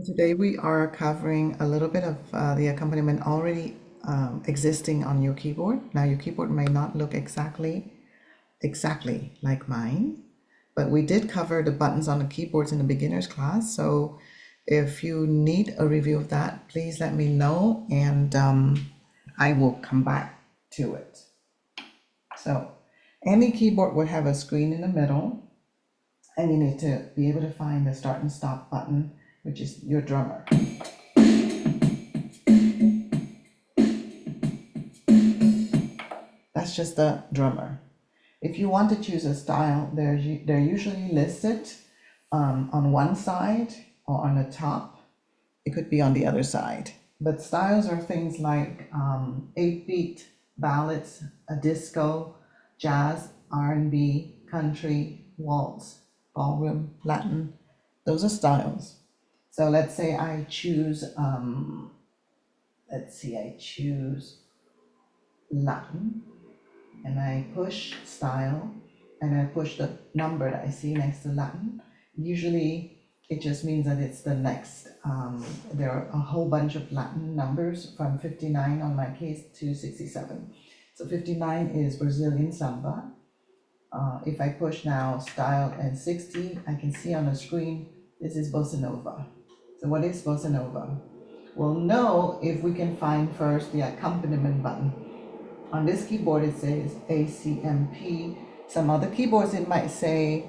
Today we are covering a little bit of the accompaniment already existing on your keyboard. Now your keyboard may not look exactly like mine, but we did cover the buttons on the keyboards in the beginners class. So if you need a review of that, please let me know and I will come back to it. So any keyboard would have a screen in the middle, and you need to be able to find the start and stop button, which is your drummer. That's just the drummer. If you want to choose a style, they're usually listed on one side or on the top. It could be on the other side. But styles are things like 8-beat, ballads, a disco, jazz, R&B, country, waltz, ballroom, Latin. Those are styles. So let's say I choose, I choose Latin, and I push style, and I push the number that I see next to Latin. Usually it just means that it's the next, there are a whole bunch of Latin numbers from 59 on my case to 67. So 59 is Brazilian samba. If I push now style and 60, I can see on the screen, this is bossa nova. So what is bossa nova? We'll know if we can find first the accompaniment button. On this keyboard it says ACMP. Some other keyboards it might say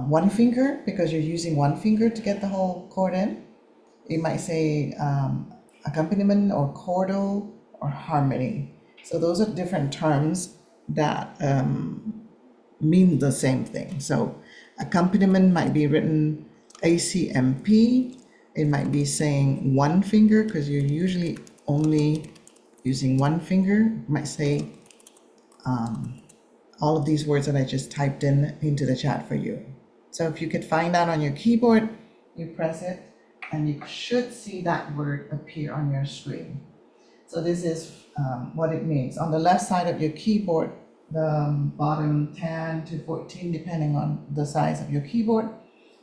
one finger, because you're using one finger to get the whole chord in. It might say accompaniment or chordal or harmony. So those are different terms that mean the same thing. So accompaniment might be written ACMP. It might be saying one finger because you're usually only using one finger. It might say all of these words that I just typed into the chat for you. So if you could find that on your keyboard, you press it and you should see that word appear on your screen. So this is what it means. On the left side of your keyboard, the bottom 10 to 14, depending on the size of your keyboard,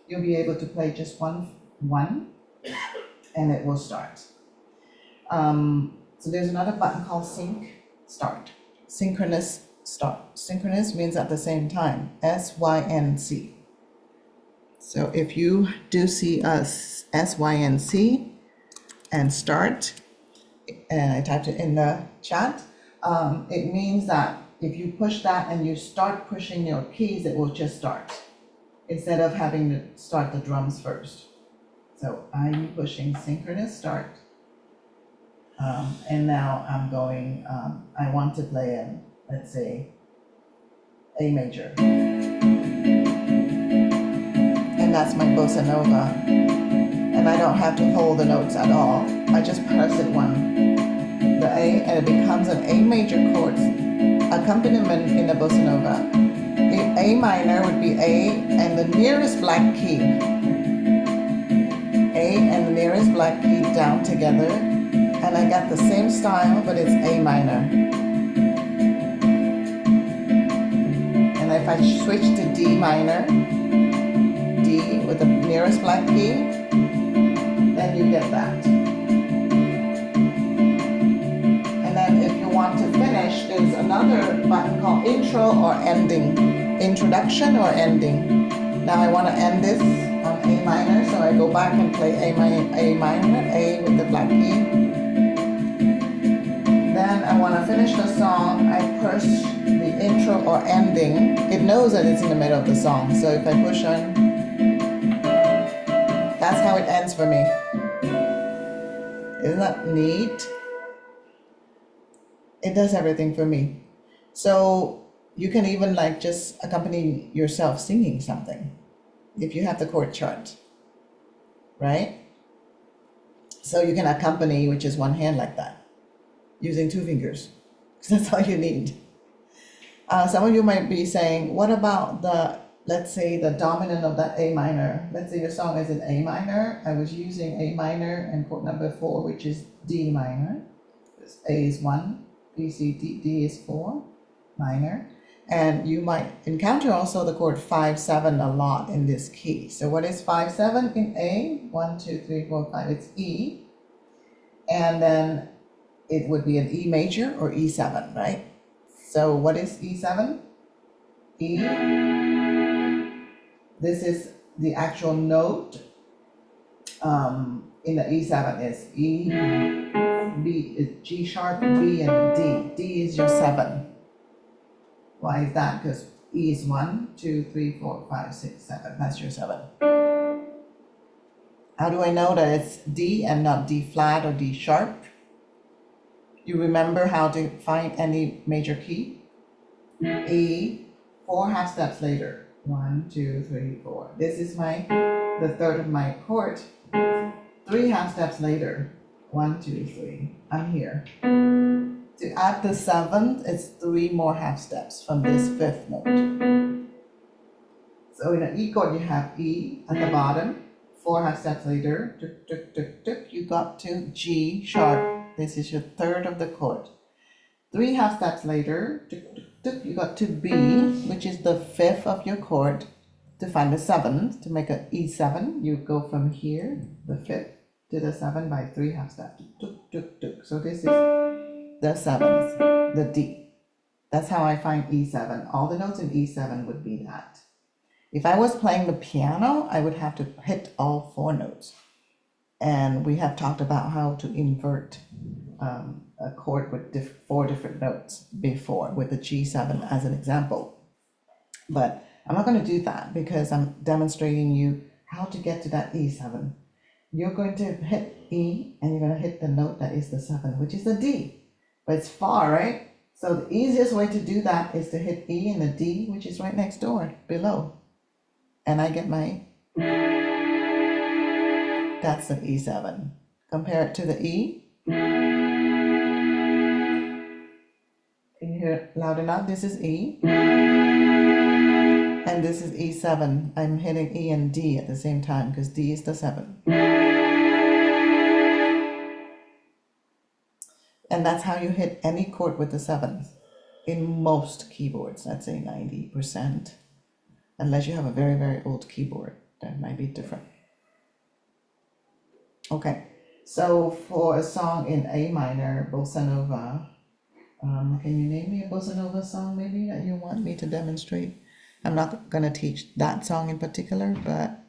you'll be able to play just one, and it will start. So there's another button called sync start. Synchronous start. Synchronous means at the same time, SYNC. So if you do see us SYNC and start, and I typed it in the chat, it means that if you push that and you start pushing your keys, it will just start instead of having to start the drums first. So I'm pushing synchronous start, and now I'm going, I want to play in, let's say, A major. And that's my bossa nova. And I don't have to hold the notes at all. I just press it the A, and it becomes an A major chord accompaniment in the bossa nova. A minor would be A and the nearest black key. A and the nearest black key down together. And I got the same style, but it's A minor. And if I switch to D minor, D with the nearest black key, then you get that. And then if you want to finish, there's another button called intro or ending. Introduction or ending. Now I want to end this on A minor, so I go back and play A minor, A with the black key. Then I want to finish the song, I push the intro or ending. It knows that it's in the middle of the song, so if I push on, that's how it ends for me. Isn't that neat? It does everything for me. So you can even like just accompany yourself singing something if you have the chord chart, right? So you can accompany with just one hand like that, using two fingers, because that's all you need. Some of you might be saying, what about let's say the dominant of that A minor? Let's say your song is in A minor. I was using A minor and chord number 4, which is D minor. A is 1, B, C, D is 4, minor. And you might encounter also the chord 5/7 a lot in this key. So what is 5/7 in A? 1, 2, 3, 4, 5. It's E. And then it would be an E major or E7, right? So what is E7? E. This is the actual note in the E7 is E, B is G sharp, B, and D. D is your 7. Why is that? Because E is 1, 2, 3, 4, 5, 6, 7. That's your 7. How do I know that it's D and not D flat or D sharp? You remember how to find any major key? E, 4 half steps later. 1, 2, 3, 4. This is the third of my chord. 3 half steps later. 1, 2, 3. I'm here. To add the 7th, it's 3 more half steps from this 5th note. So in an E chord, you have E at the bottom. 4 half steps later, tuk, tuk, tuk, tuk, you got to G sharp. This is your third of the chord. 3 half steps later, tuk, tuk, tuk, you got to B, which is the 5th of your chord. To find the 7th, to make an E7, you go from here, the 5th, to the 7 by 3 half steps. Tuk, tuk, tuk. So this is the 7th, the D. That's how I find E7. All the notes in E7 would be that. If I was playing the piano, I would have to hit all 4 notes. And we have talked about how to invert a chord with 4 different notes before, with the G7 as an example. But I'm not going to do that because I'm demonstrating you how to get to that E7. You're going to hit E and you're going to hit the note that is the 7, which is the D. But it's far, right? So the easiest way to do that is to hit E and the D, which is right next door, below. And I get my, that's an E7. Compare it to the E. Can you hear it loud enough? This is E. And this is E7. I'm hitting E and D at the same time because D is the 7. And that's how you hit any chord with the 7th. In most keyboards, I'd say 90%. Unless you have a very, very old keyboard, that might be different. Okay, so for a song in A minor, Bossa Nova, can you name me a Bossa Nova song maybe that you want me to demonstrate? I'm not gonna teach that song in particular, but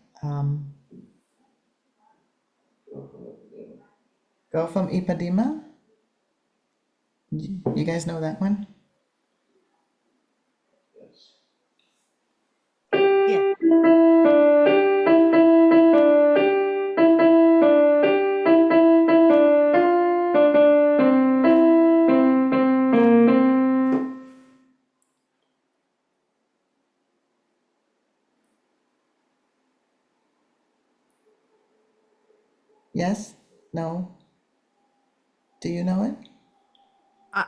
Go from Ipanema. You guys know that one? Yeah. Yes? No? Do you know it?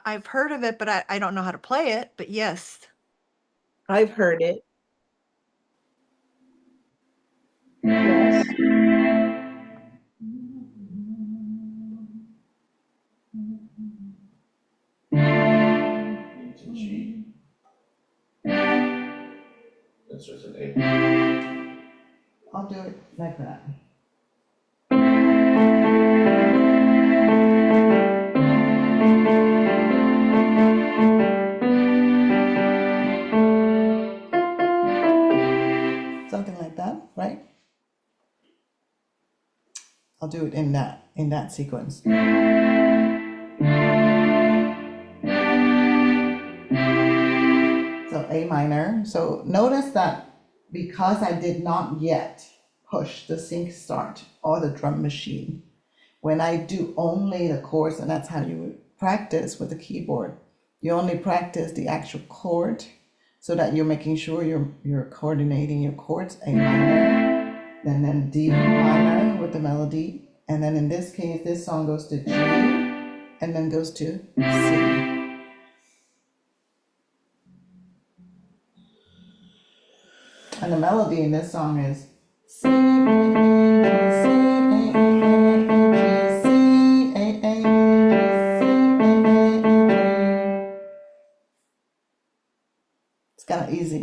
I've heard of it, but I don't know how to play it, but yes. I've heard it. Yes. It's a G. That's just an A. I'll do it like that. Something like that, right? I'll do it in that sequence. So A minor. So notice that because I did not yet push the sync start or the drum machine, when I do only the chords, and that's how you practice with the keyboard, you only practice the actual chord so that you're making sure you're coordinating your chords, A minor, and then D minor with the melody, and then in this case, this song goes to G, and then goes to C. And the melody in this song is C, A, A, C, A, A, C, A, A, C, A, A, A.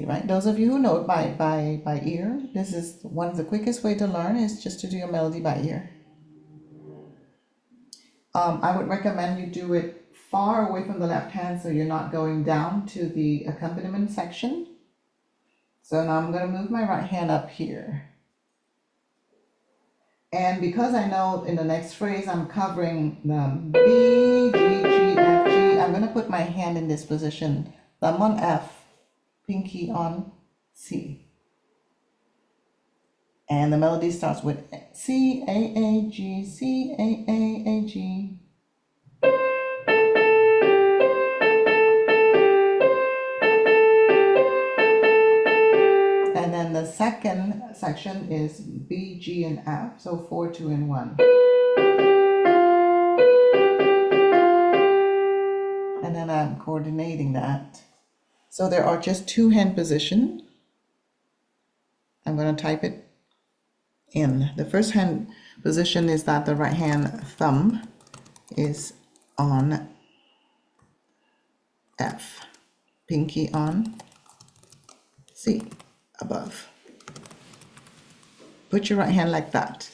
easy, right? Those of you who know it by ear, this is one of the quickest way to learn is just to do your melody by ear. I would recommend you do it far away from the left hand so you're not going down to the accompaniment section. So now I'm going to move my right hand up here. And because I know in the next phrase I'm covering the B, G, G, F, G, I'm going to put my hand in this position. Thumb on F, pinky on C. And the melody starts with C, A, A, G, C, A, A, A, G. And then the second section is B, G, and F, so 4, 2, and 1. And then I'm coordinating that. So there are just two hand positions. I'm going to type it in. The first hand position is that the right hand thumb is on F, pinky on C, above. Put your right hand like that.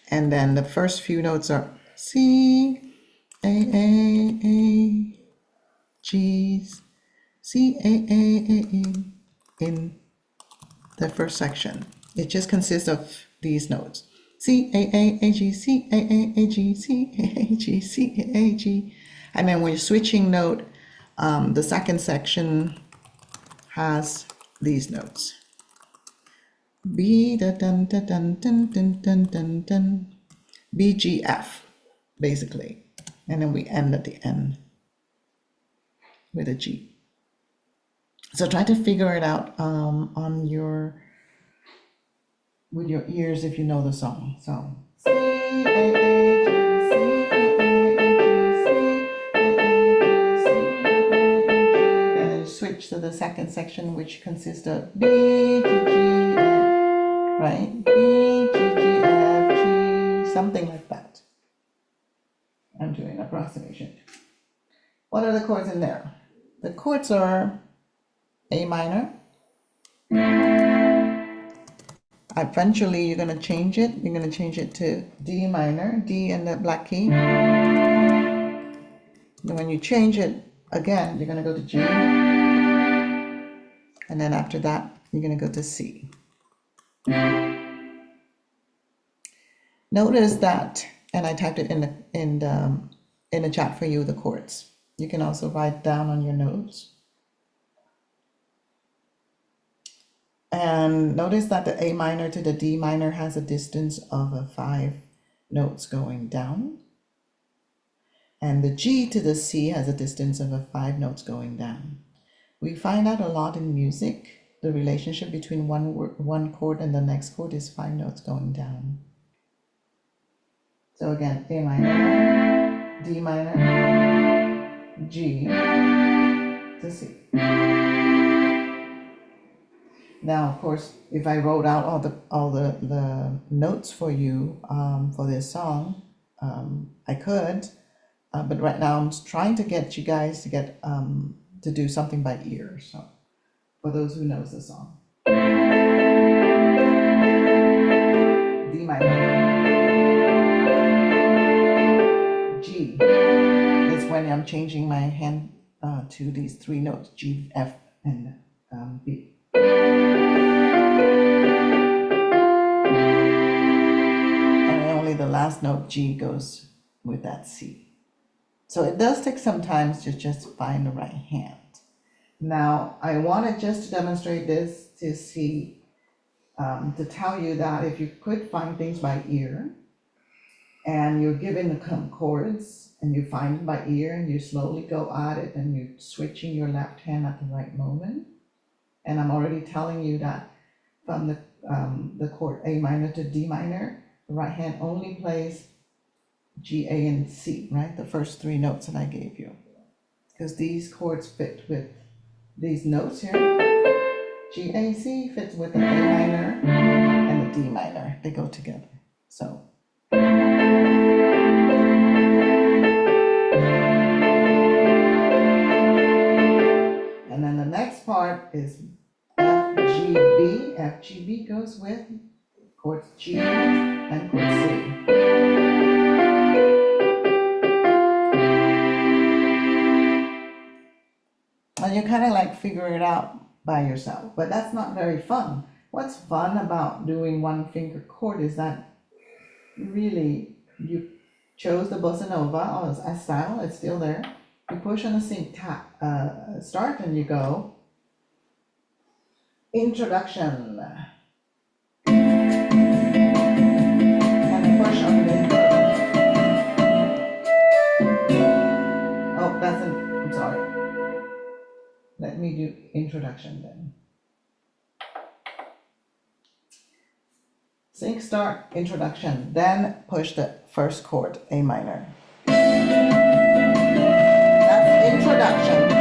And then the first few notes are C, A, G, C, A, in the first section. It just consists of these notes. C, A, G, C, A, G, C, A, G, C, A, G. And then when you're switching note, the second section has these notes. B, da, dun, da, dun, dun, dun, dun, dun, dun. B, G, F, basically. And then we end at the end with a G. So try to figure it out on your, with your ears if you know the song. So C, A, G, C, A, G, C, A, G, C, A, G. And then switch to the second section, which consists of B, G, G, F, right? B, G, G, F, G, something like that. I'm doing approximation. What are the chords in there? The chords are A minor. Eventually you're going to change it. You're going to change it to D minor, D in the black key. And when you change it again, you're going to go to G. And then after that, you're going to go to C. Notice that, and I typed it in the chat for you, the chords. You can also write down on your notes. And notice that the A minor to the D minor has a distance of 5 notes going down. And the G to the C has a distance of 5 notes going down. We find out a lot in music. The relationship between one chord and the next chord is 5 notes going down. So again, A minor, D minor, G to C. Now, of course, if I wrote out all the notes for you for this song, I could, but right now I'm trying to get you guys to get to do something by ear. So, for those who knows the song, D minor, G is when I'm changing my hand to these 3 notes: G, F, and B. And only the last note G goes with that C. So it does take some time to just find the right hand. Now, I wanted just to demonstrate this to see, to tell you that if you could find things by ear, and you're given the chords, and you find them by ear, and you slowly go at it, and you're switching your left hand at the right moment. And I'm already telling you that from the chord A minor to D minor, the right hand only plays G, A, and C, right? The first 3 notes that I gave you. Because these chords fit with these notes here. G, A, C fits with the A minor and the D minor. They go together. So. And then the next part is B. F, G, B goes with chords G and chord C. And you kind of like figure it out by yourself, but that's not very fun. What's fun about doing one finger chord is that really you chose the bossa nova or a style, it's still there. You push on the sync start and you go introduction. And push on the oh, I'm sorry. Let me do introduction then. Sync start, introduction, then push the first chord, A minor. That's introduction.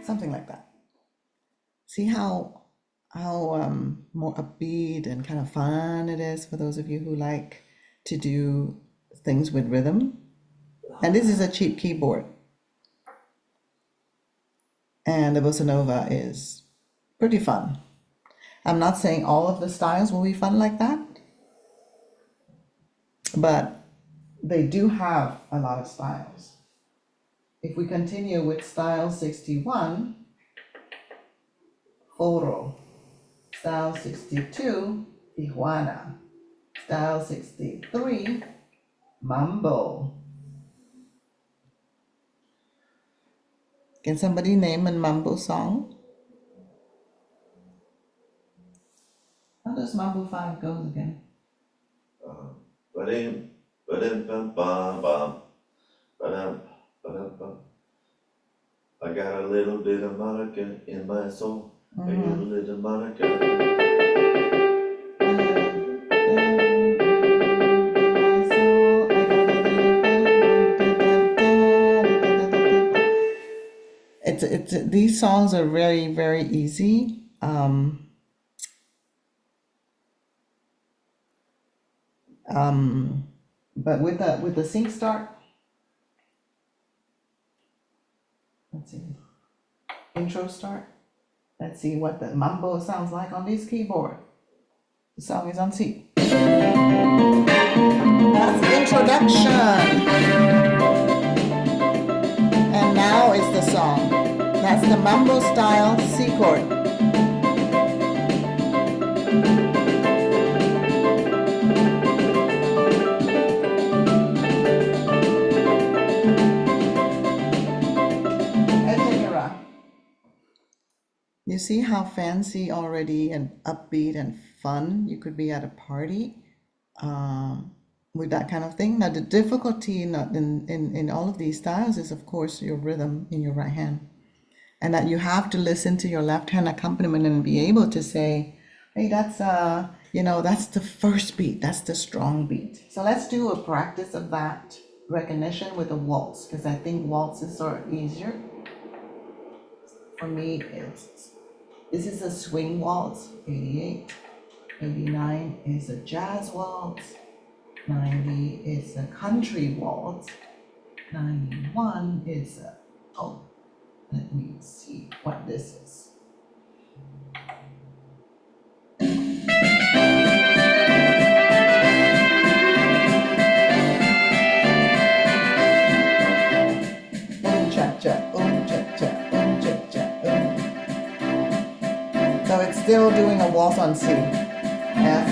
Something like that. See how more upbeat and kind of fun it is for those of you who like to do things with rhythm. And this is a cheap keyboard. And the bossa nova is pretty fun. I'm not saying all of the styles will be fun like that, but they do have a lot of styles. If we continue with style 61, Foro. Style 62, Tijuana. Style 63, Mambo. Can somebody name a Mambo song? How does Mambo 5 go again? Ba-dim, ba-dim, bum, bum, bum. Ba-dum, ba-dum, bum. I got a little bit of Monica in my soul. A little bit of Monica. These songs are very, very easy. But with the sync start, let's see, intro start. Let's see what the mambo sounds like on this keyboard. The song is on C. That's the introduction. And now is the song. That's the mambo style C chord. You see how fancy already and upbeat and fun you could be at a party with that kind of thing. Now the difficulty in all of these styles is of course your rhythm in your right hand. And that you have to listen to your left hand accompaniment and be able to say, hey, that's that's the first beat, that's the strong beat. So let's do a practice of that recognition with a waltz, because I think waltz is sort of easier. For me, this is a swing waltz, 88. 89 is a jazz waltz. 90 is a country waltz. 91 is let me see what this is. So it's still doing a waltz on C, F.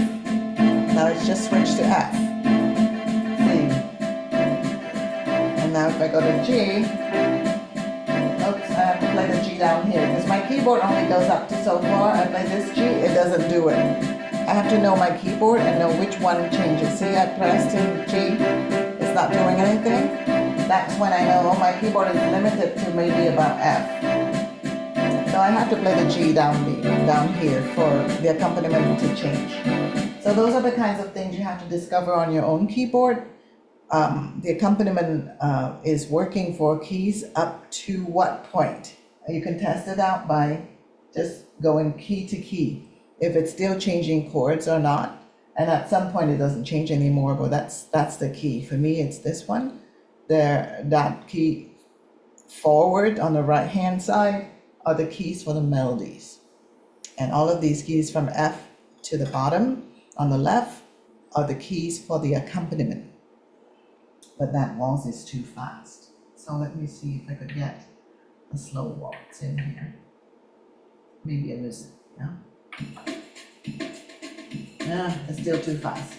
Now it's just switched to F, C. And now if I go to G, oops, I have to play the G down here because my keyboard only goes up to so far. I play this G, it doesn't do it. I have to know my keyboard and know which one changes. See, I pressed in G, it's not doing anything. That's when I know, my keyboard is limited to maybe about F. So I have to play the G down here for the accompaniment to change. So those are the kinds of things you have to discover on your own keyboard. The accompaniment is working for keys up to what point? You can test it out by just going key to key, if it's still changing chords or not. And at some point it doesn't change anymore, but that's the key. For me, it's this one. That key forward on the right hand side are the keys for the melodies. And all of these keys from F to the bottom on the left are the keys for the accompaniment. But that waltz is too fast. So let me see if I could get a slow waltz in here. Maybe a music, yeah? Yeah, it's still too fast.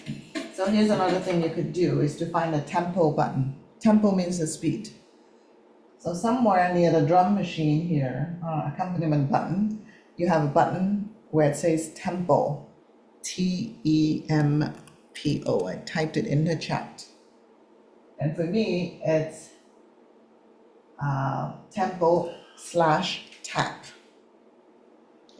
So here's another thing you could do is to find a tempo button. Tempo means the speed. So somewhere near the drum machine here, accompaniment button, you have a button where it says tempo, Tempo. I typed it in the chat. And for me, it's tempo/tap.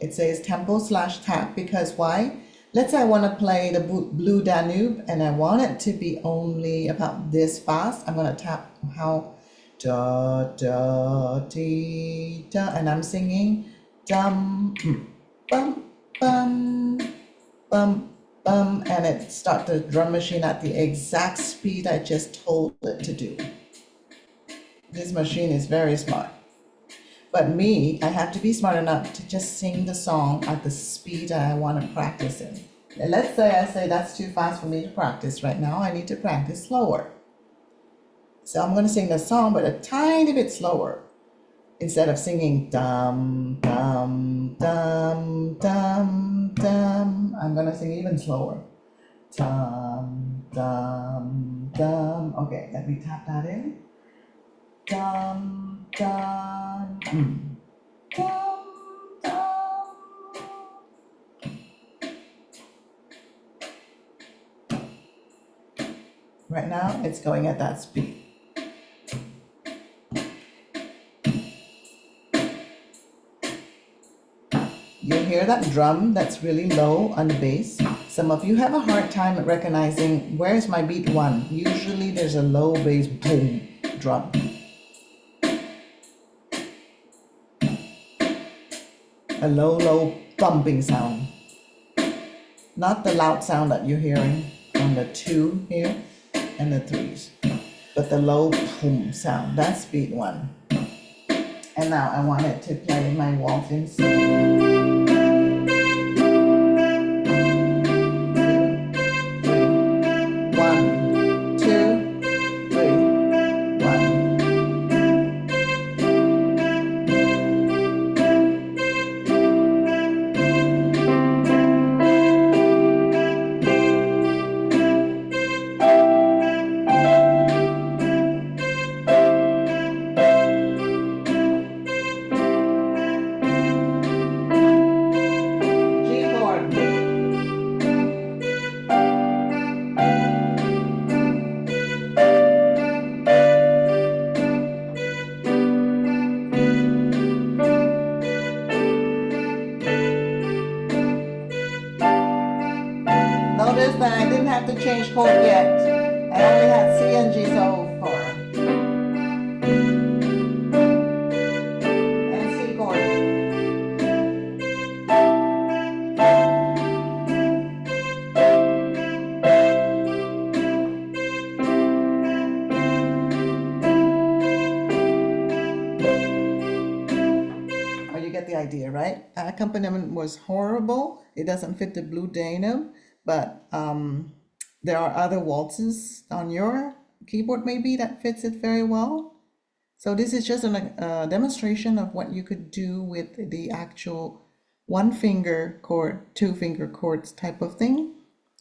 It says tempo/tap because why? Let's say I want to play the Blue Danube and I want it to be only about this fast. I'm going to tap how da da dee da, and I'm singing dum bum bum bum bum, and it starts the drum machine at the exact speed I just told it to do. This machine is very smart. But me, I have to be smart enough to just sing the song at the speed I want to practice in. And let's say I say that's too fast for me to practice right now. I need to practice slower. So I'm going to sing the song, but a tiny bit slower. Instead of singing dum, dum, dum, dum, dum, I'm going to sing even slower. Dum, dum, dum. Okay, let me tap that in. Dum, dum, dum, dum. Right now, it's going at that speed. You hear that drum that's really low on the bass? Some of you have a hard time at recognizing where's my beat one. Usually there's a low bass boom drum. A low thumping sound. Not the loud sound that you're hearing on the 2 here and the 3s, but the low boom sound. That's beat 1. And now I want it to play my waltz in C. 1, 2, 3, 1. G chord. Notice that I didn't have to change chord yet. I only had C and G so far. And C chord. Oh, you get the idea, right? Accompaniment was horrible. It doesn't fit the Blue Danube, but there are other waltzes on your keyboard maybe that fits it very well. So this is just a demonstration of what you could do with the actual 1-finger chord, 2-finger chords type of thing.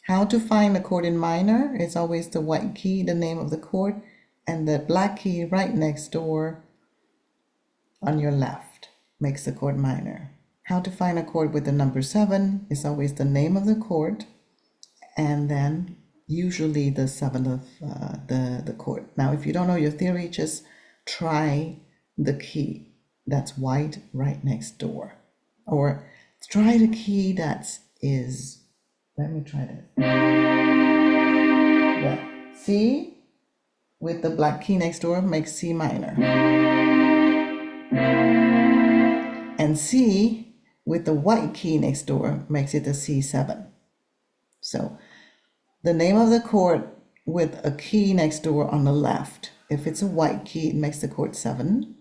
How to find the chord in minor is always the white key, the name of the chord, and the black key right next door on your left makes the chord minor. How to find a chord with the number 7 is always the name of the chord, and then usually the 7th of the chord. Now, if you don't know your theory, just try the key that's white right next door, or try the key that is, let me try this. Yeah, C with the black key next door makes C minor. And C with the white key next door makes it a C7. So the name of the chord with a key next door on the left, if it's a white key, it makes the chord 7.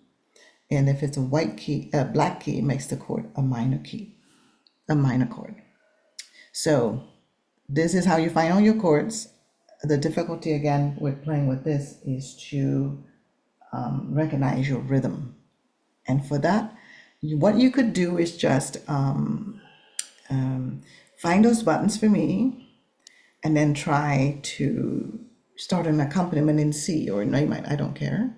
And if it's a white key, a black key, it makes the chord a minor key, a minor chord. So this is how you find all your chords. The difficulty again with playing with this is to recognize your rhythm. And for that, what you could do is just find those buttons for me, and then try to start an accompaniment in C or in A minor, I don't care.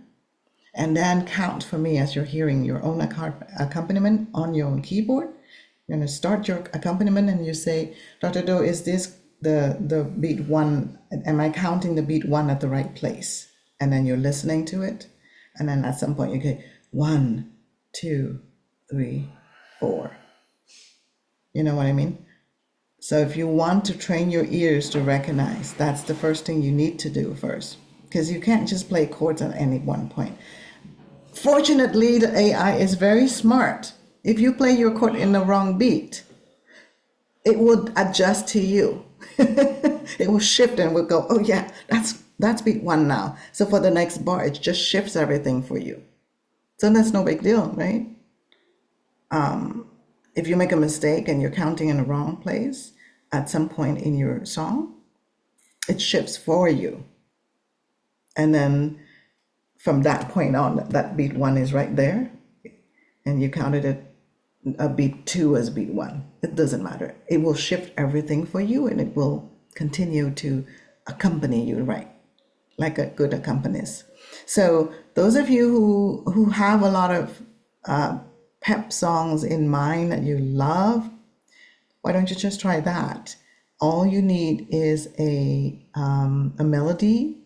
And then count for me as you're hearing your own accompaniment on your own keyboard. You're going to start your accompaniment and you say, Dr. Do, is this the beat 1? Am I counting the beat 1 at the right place? And then you're listening to it. And then at some point you go 1, 2, 3, 4. You know what I mean? So if you want to train your ears to recognize, that's the first thing you need to do first, because you can't just play chords at any one point. Fortunately, the AI is very smart. If you play your chord in the wrong beat, it will adjust to you. It will shift and will go, oh yeah, that's beat 1 now. So for the next bar, it just shifts everything for you. So that's no big deal, right? If you make a mistake and you're counting in the wrong place at some point in your song, it shifts for you. And then from that point on, that beat 1 is right there. And you counted it a beat 2 as beat 1. It doesn't matter. It will shift everything for you and it will continue to accompany you, right? Like a good accompanist. So those of you who have a lot of pep songs in mind that you love, why don't you just try that? All you need is a melody,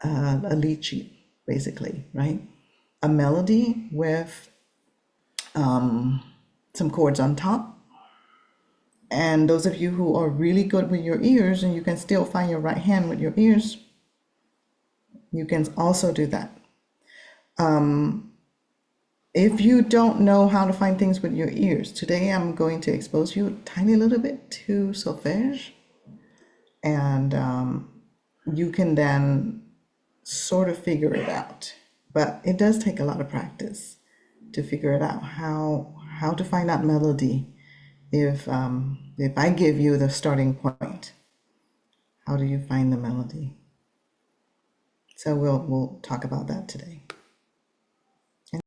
a lead sheet, basically, right? A melody with some chords on top. And those of you who are really good with your ears and you can still find your right hand with your ears, you can also do that. If you don't know how to find things with your ears, today I'm going to expose you a tiny little bit to solfège. And you can then sort of figure it out. But it does take a lot of practice to figure it out, how to find that melody. If I give you the starting point, how do you find the melody? So we'll talk about that today.